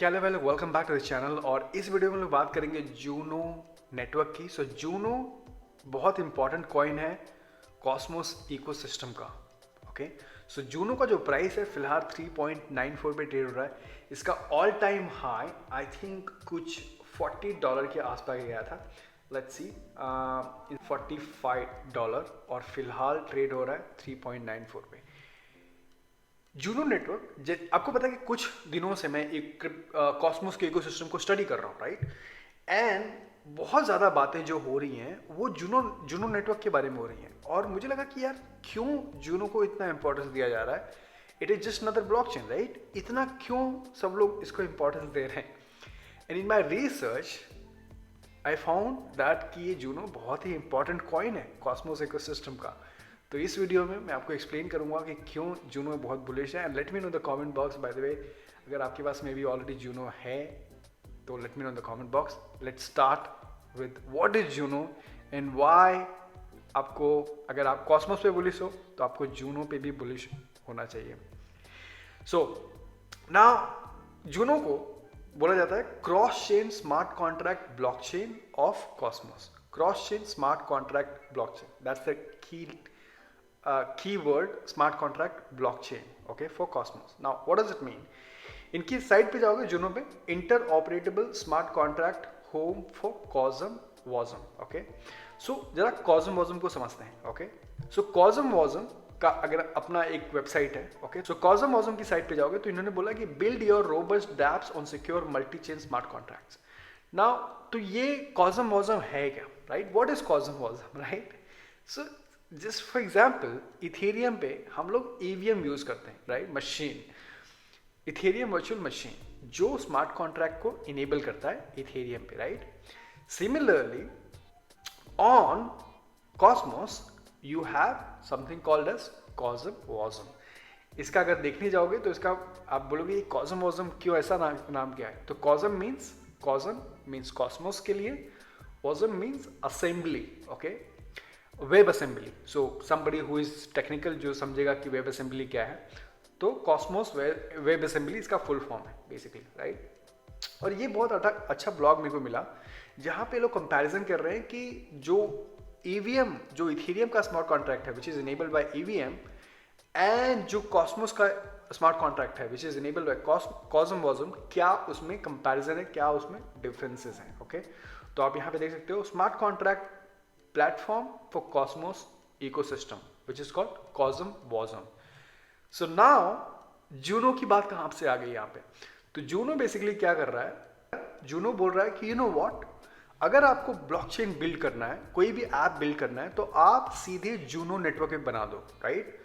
क्या हाल है भाई लोग, welcome back to the channel. और इस वीडियो में हम लोग बात करेंगे जूनो नेटवर्क की। सो जूनो बहुत इंपॉर्टेंट कॉइन है कॉस्मोस इकोसिस्टम का। ओके, सो जूनो का जो प्राइस है फिलहाल 3.94 पे ट्रेड हो रहा है। इसका all time high I think कुछ $40 के आसपास गया था। लेट्स सी, $45 और फिलहाल ट्रेड हो रहा है 3.94 पे। जूनो नेटवर्क, आपको पता है कि कुछ दिनों से मैं एक कॉस्मोस के इकोसिस्टम को स्टडी कर रहा हूँ, राइट। एंड बहुत ज़्यादा बातें जो हो रही हैं वो जूनो जूनो नेटवर्क के बारे में हो रही हैं। और मुझे लगा कि यार क्यों जूनो को इतना इंपॉर्टेंस दिया जा रहा है। It is just another blockchain, right. इतना क्यों सब लोग इसको इंपॉर्टेंस दे रहे हैं। And in my research I found that कि ये जूनो बहुत ही इंपॉर्टेंट कॉइन है कॉस्मोस इकोसिस्टम का। तो इस वीडियो में मैं आपको एक्सप्लेन करूंगा कि क्यों जूनो बहुत बुलिश है। And let me know the comment box. By the way, अगर आपके पास मे बी ऑलरेडी जूनो है तो let me know the comment box. Let's start with what is Juno and why आपको, अगर आप कॉस्मोस पे बुलिश हो तो आपको जूनो पे भी बुलिश होना चाहिए। सो नाउ जूनो को बोला जाता है cross chain smart contract blockchain of Cosmos. Cross chain smart contract blockchain, that's the keyword smart contract blockchain, okay, for Cosmos. Now what does it mean? इनकी site पे जाओगे Juno पे, interoperable smart contract home for CosmWasm. Okay, so जरा कॉजम वॉजम को समझते हैं। Okay, सो कॉजम वॉजम का अगर अपना एक वेबसाइट है। ओके, सो कॉजम वॉजम की साइट पे जाओगे तो इन्होंने बोला कि build your robust dapps on secure multi chain smart contracts. Now तो ये कॉजम वॉजम है क्या, right? What is CosmWasm, right? So just for example, Ethereum पे हम लोग ईवीएम यूज करते हैं, राइट? मशीन, इथेरियम वर्चुअल मशीन जो स्मार्ट कॉन्ट्रैक्ट को इनेबल करता है इथेरियम पे, right? Similarly on Cosmos you have something called as CosmWasm. इसका अगर देखने जाओगे तो इसका आप बोलोगे कॉजम वॉजम क्यों, ऐसा नाम क्या है? तो कॉजम मीन्स कॉस्मोस के लिए, Wasm means assembly. Okay, web assembly. So somebody who is technical जो समझेगा कि वेब असेंबली क्या है, तो कॉस्मोस वेब असेंबली इसका फुल फॉर्म है बेसिकली, राइट। और ये बहुत अच्छा ब्लॉग मेरे को मिला जहाँ पे लोग कंपैरिजन कर रहे हैं कि जो ईवीएम, जो इथेरियम का स्मार्ट कॉन्ट्रैक्ट है which is enabled by EVM, and जो कॉस्मोस का स्मार्ट कॉन्ट्रैक्ट है which is enabled by CosmWasm, क्या उसमें कंपैरिजन है, क्या उसमें डिफरेंसेस हैं। ओके, तो आप यहाँ पे देख सकते हो smart contract platform for Cosmos ecosystem which is called Cosm Wasm. So now Juno की बात कहाँ से आ गई यहाँ पे? तो जूनो बेसिकली क्या कर रहा है, जूनो बोल रहा है कि यू नो व्हाट, अगर आपको ब्लॉकचेन बिल्ड करना है, कोई भी ऐप बिल्ड करना है, तो आप सीधे जूनो नेटवर्क पे बना दो, राइट?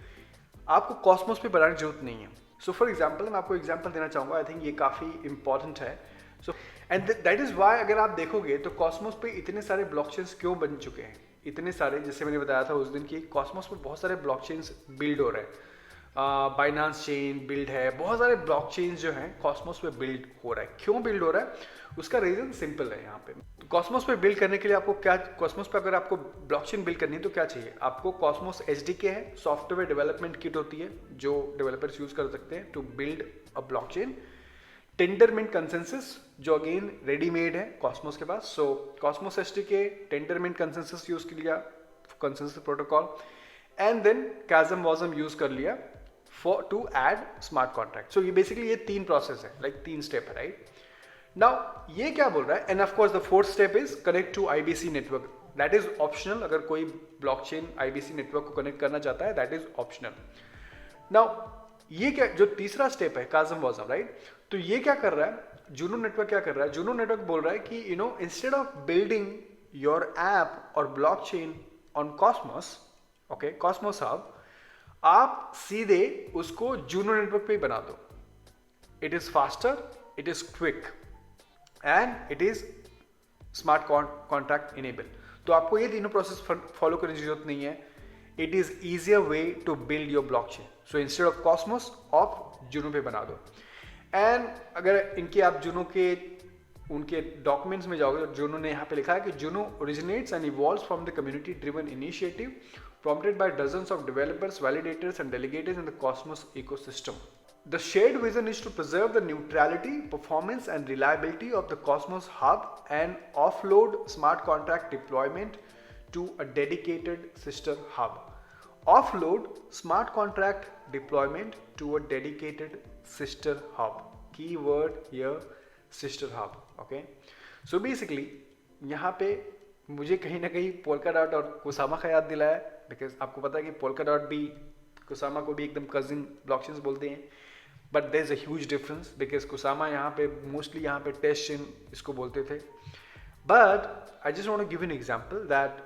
आपको कॉस्मोस पे बनाने की जरूरत नहीं है। सो फॉर एग्जाम्पल, मैं आपको एग्जाम्पल देना चाहूँगा, आई थिंक ये काफ़ी इंपॉर्टेंट है। So and that is why अगर आप देखोगे तो कॉस्मोस पे इतने सारे ब्लॉकचेन्स क्यों बन चुके हैं, इतने सारे, जैसे मैंने बताया था उस दिन की, कॉस्मोस पे बहुत सारे ब्लॉकचेन्स बिल्ड हो रहे हैं। बाइनांस चेन बिल्ड है, बहुत सारे ब्लॉकचेन्स जो हैं कॉस्मोस पे बिल्ड हो रहा है। क्यों बिल्ड हो रहा है, उसका रीजन सिंपल है यहाँ पे। तो कॉस्मोस पे बिल्ड करने के लिए आपको क्या, कॉस्मोस पे अगर आपको ब्लॉकचेन बिल्ड करनी है तो क्या चाहिए आपको? कॉस्मोस एसडीके है, सॉफ्टवेयर डेवलपमेंट किट होती है जो डेवलपर्स यूज कर सकते हैं to build a blockchain. Tendermint consensus जो अगेन रेडीमेड है कॉस्मोस के पास। So Cosmos SDK, Tendermint consensus use कर लिया, consensus protocol, and then CosmWasm use कर लिया for to add smart contract. So ये बेसिकली ये तीन प्रोसेस है, लाइक तीन स्टेप है, राइट? नाउ ये क्या बोल रहा है, and of course the fourth step is connect to IBC network. That is optional, अगर कोई ब्लॉकचेन आईबीसी नेटवर्क को कनेक्ट करना चाहता है, दैट इज ऑप्शनल। नाउ ये क्या, जो तीसरा स्टेप है काजम वॉजम, राइट? तो ये क्या कर रहा है, जूनो नेटवर्क क्या कर रहा है? जूनो नेटवर्क बोल रहा है कि you know, instead of building your app और blockchain on Cosmos, okay, Cosmos hub, आप सीधे उसको जूनो नेटवर्क पे ही बना दो। It is faster, it is quick and it is smart contract enable. तो आपको ये तीनों प्रोसेस फॉलो करने की जरूरत नहीं है। It is easier way to build your blockchain. So instead of Cosmos आप जूनो पे बना दो। एंड अगर इनके आप जूनो के उनके डॉक्यूमेंट्स में जाओगे तो जूनो ने यहाँ पे लिखा है कि Juno originates and evolves from the community driven initiative prompted by dozens of developers, validators and delegators in the Cosmos ecosystem. The shared vision is to preserve the neutrality, performance and reliability of the Cosmos hub and offload smart contract deployment to a dedicated sister hub. Offload smart contract deployment to a dedicated sister hub. Keyword here, sister hub. Okay. So basically यहाँ पे मुझे कहीं ना कहीं Polkadot और Kusama का याद दिलाया, बिकॉज आपको पता है कि Polkadot भी कुसामा को भी एकदम कजिन ब्लॉकचेन्स बोलते हैं, but there is a huge difference because Kusama यहाँ पे मोस्टली यहाँ पे टेस्ट चेन इसको बोलते थे. But I just want to give an example that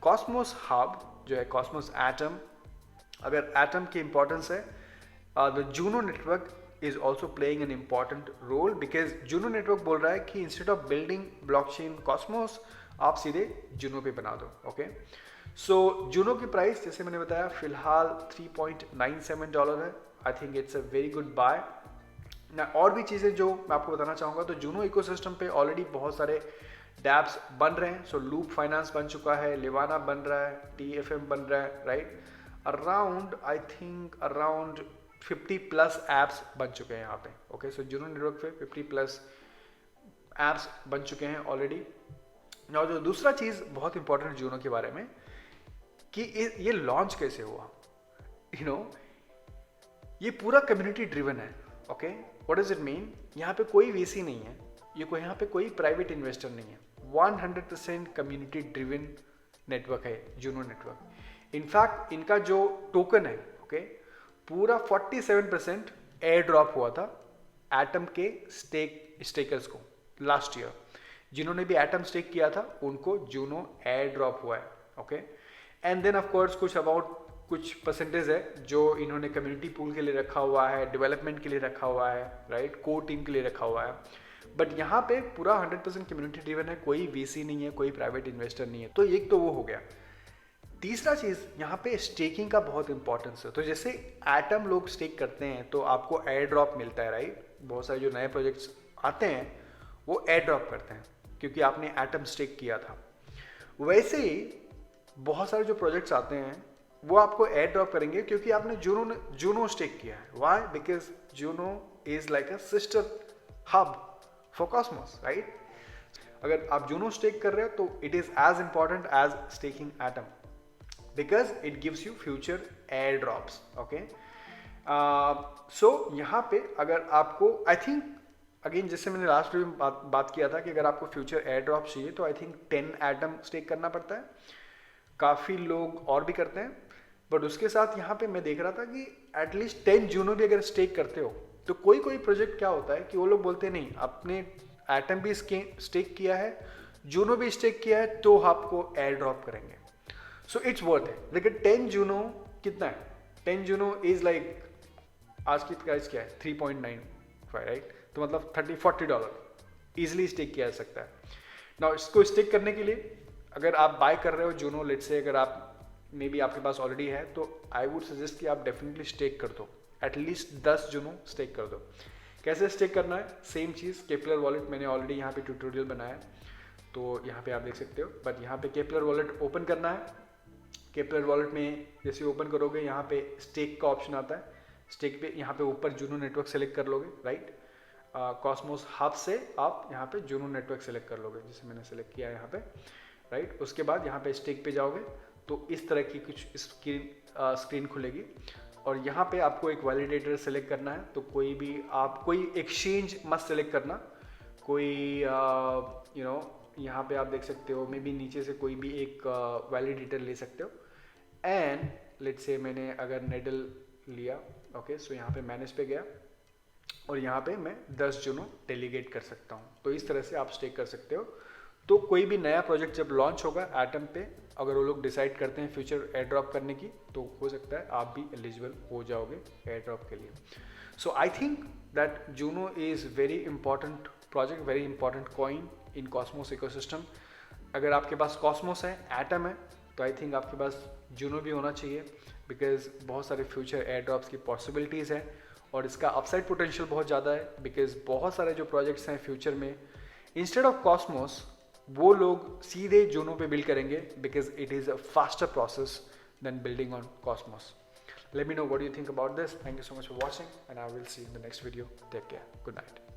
Cosmos hub जो है, कॉस्मोस एटम, अगर एटम की इंपॉर्टेंस है, the Juno network is also playing an important role, because Juno network बोल रहा है कि instead of building blockchain Cosmos आप सीधे जूनो पे बना दो. ओके, सो जूनो की प्राइस जैसे मैंने बताया फिलहाल $3.97 है. I think it's a very good buy ना. और भी चीज़ें जो मैं आपको बताना चाहूँगा, तो जूनो इकोसिस्टम पे ऑलरेडी बहुत सारे डैप्स बन रहे हैं. सो लूप फाइनेंस बन चुका है, लिवाना बन रहा है, TFM बन रहा है, right. Around I think around 50+ apps बन चुके हैं यहाँ पे. ओके, सो जूनो नेटवर्क पे 50+ एप्स बन चुके हैं ऑलरेडी. और जो दूसरा चीज़ बहुत इंपॉर्टेंट जूनो के बारे में कि ये लॉन्च कैसे हुआ, यू नो, ये पूरा कम्युनिटी ड्रिवन है. Okay, what does it mean? यहाँ पे कोई VC नहीं है, यहाँ पे कोई प्राइवेट इन्वेस्टर नहीं है. 100% कम्युनिटी ड्रिवन नेटवर्क है जूनो नेटवर्क. इनफैक्ट इनका जो टोकन है, ओके, पूरा 47% एयर ड्रॉप हुआ था एटम के स्टेकर्स को लास्ट ईयर. जिन्होंने भी एटम स्टेक किया था उनको जूनो एयर ड्रॉप हुआ है. Okay, and then of course कुछ परसेंटेज है जो इन्होंने कम्युनिटी पूल के लिए रखा हुआ है, डेवलपमेंट के लिए रखा हुआ है, राइट, कोर टीम के लिए रखा हुआ है. बट यहाँ पे पूरा 100% कम्युनिटी ड्रिवन है, कोई VC नहीं है, कोई प्राइवेट इन्वेस्टर नहीं है. तो एक तो वो हो गया. तीसरा चीज़ यहाँ पे स्टेकिंग का बहुत इंपॉर्टेंस है. तो जैसे एटम लोग स्टेक करते हैं तो आपको एयर ड्रॉप मिलता है, राइट. बहुत सारे जो नए प्रोजेक्ट्स आते हैं वो एयर ड्रॉप करते हैं क्योंकि आपने एटम स्टेक किया था. वैसे ही बहुत सारे जो प्रोजेक्ट्स आते हैं वो आपको एयर ड्रॉप करेंगे क्योंकि आपने जूनो स्टेक किया है. Why? Because Juno is like a sister hub for Cosmos, right. अगर आप जूनो स्टेक कर रहे हो तो it is as important as staking Atom because it gives you future airdrops. Okay, so यहाँ पे अगर आपको, आई थिंक अगेन जैसे मैंने लास्ट वीडियो में बात किया था कि अगर आपको फ्यूचर एयर ड्रॉप चाहिए तो आई थिंक 10 एटम स्टेक करना पड़ता है. काफ़ी लोग और भी करते हैं, बट उसके साथ यहाँ पे मैं देख रहा था कि एटलीस्ट 10 जूनो भी अगर स्टेक करते हो तो कोई प्रोजेक्ट क्या होता है कि वो लोग बोलते नहीं, अपने एटम भी स्टेक किया है, जूनो भी स्टेक किया है, तो आपको एयर ड्रॉप करेंगे. सो इट्स वर्थ है. लेकिन 10 जूनो कितना है? 10 जूनो इज लाइक, आज की प्राइस क्या है? 3.95, राइट. तो मतलब $30-40 ईजिली स्टेक किया जा सकता है. नाउ इसको स्टेक करने के लिए अगर आप बाय कर रहे हो जूनो, लेट्स से अगर आप मे बी आपके पास ऑलरेडी है, तो आई वुड सजेस्ट कि आप डेफिनेटली स्टेक कर दो, एटलीस्ट 10 जूनो स्टेक कर दो. कैसे स्टेक करना है? सेम चीज़, केपलर वॉलेट मैंने ऑलरेडी यहाँ पे ट्यूटोरियल बनाया है, तो यहाँ पे आप देख सकते हो. बट यहाँ पे केपलर वॉलेट ओपन करना है. केपलर वॉलेट में जैसे ओपन करोगे यहाँ पे स्टेक का ऑप्शन आता है. स्टेक पे यहाँ पे ऊपर जूनो नेटवर्क सेलेक्ट कर लोगे, राइट. कॉस्मोस हब से आप यहाँ पे जूनो नेटवर्क सेलेक्ट कर लोगे, जैसे मैंने सेलेक्ट किया है यहाँ पे, राइट. उसके बाद यहाँ पे स्टेक पे जाओगे तो इस तरह की कुछ स्क्रीन खुलेगी और यहाँ पे आपको एक वैलिडेटर सेलेक्ट करना है. तो कोई एक्सचेंज मत सेलेक्ट करना, कोई यहाँ पे आप देख सकते हो, मे बी नीचे से कोई भी एक वैलिडेटर ले सकते हो. एंड लेट्स से मैंने अगर नेडल लिया, ओके, सो यहाँ पे मैनेज पे गया और यहाँ पे मैं 10 जूनो डेलीगेट कर सकता हूँ. तो इस तरह से आप स्टेक कर सकते हो. तो कोई भी नया प्रोजेक्ट जब लॉन्च होगा एटम पे, अगर वो लोग डिसाइड करते हैं फ्यूचर एयर ड्रॉप करने की, तो हो सकता है आप भी एलिजिबल हो जाओगे एयर ड्रॉप के लिए. So I think that Juno is very important project, very important coin in Cosmos ecosystem. अगर आपके पास कॉस्मोस है, एटम है, तो आई थिंक आपके पास जूनो भी होना चाहिए, बिकॉज बहुत सारे फ्यूचर एयर ड्रॉप्स की पॉसिबिलिटीज़ है और इसका अपसाइड पोटेंशियल बहुत ज़्यादा है. बिकॉज बहुत सारे जो प्रोजेक्ट्स हैं फ्यूचर में, इंस्टेड ऑफ कॉस्मोस वो लोग सीधे जूनो पे बिल्ड करेंगे, because it is a faster process than building on Cosmos. Let me know what do you think about this. Thank you so much for watching, and I will see you in the next video. Take care. Good night.